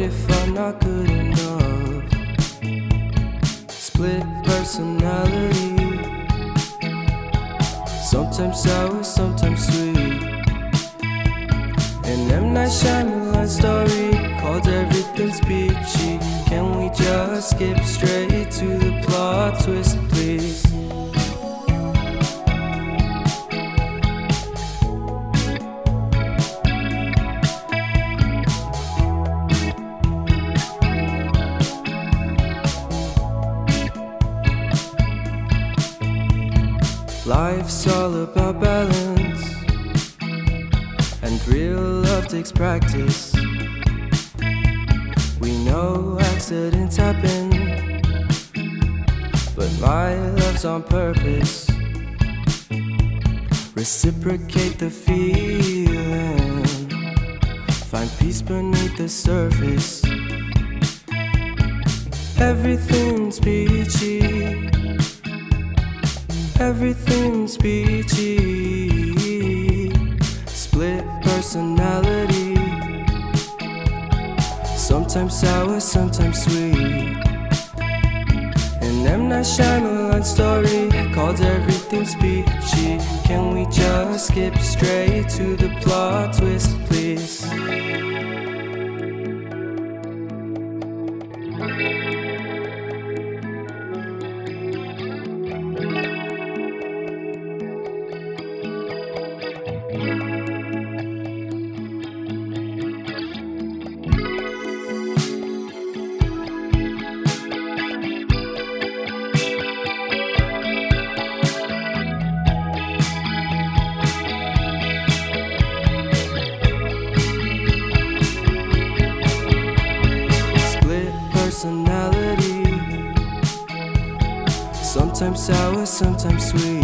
if I'm not good enough? Split personality, sometimes sour, sometimes sweet. An M. Night Shyamalan story called Everything's Peachy. Can we just skip straight to the plot twist, please? Life's all about balance, and real love takes practice. We know accidents happen, but my love's on purpose. Reciprocate the feeling, find peace beneath the surface. Everything's peachy, everything's peachy. Split personality, sometimes sour, sometimes sweet. An M. Night Shyamalan story called Everything's Peachy. Can we just skip straight to the plot twist, please? Personality, sometimes sour, sometimes sweet.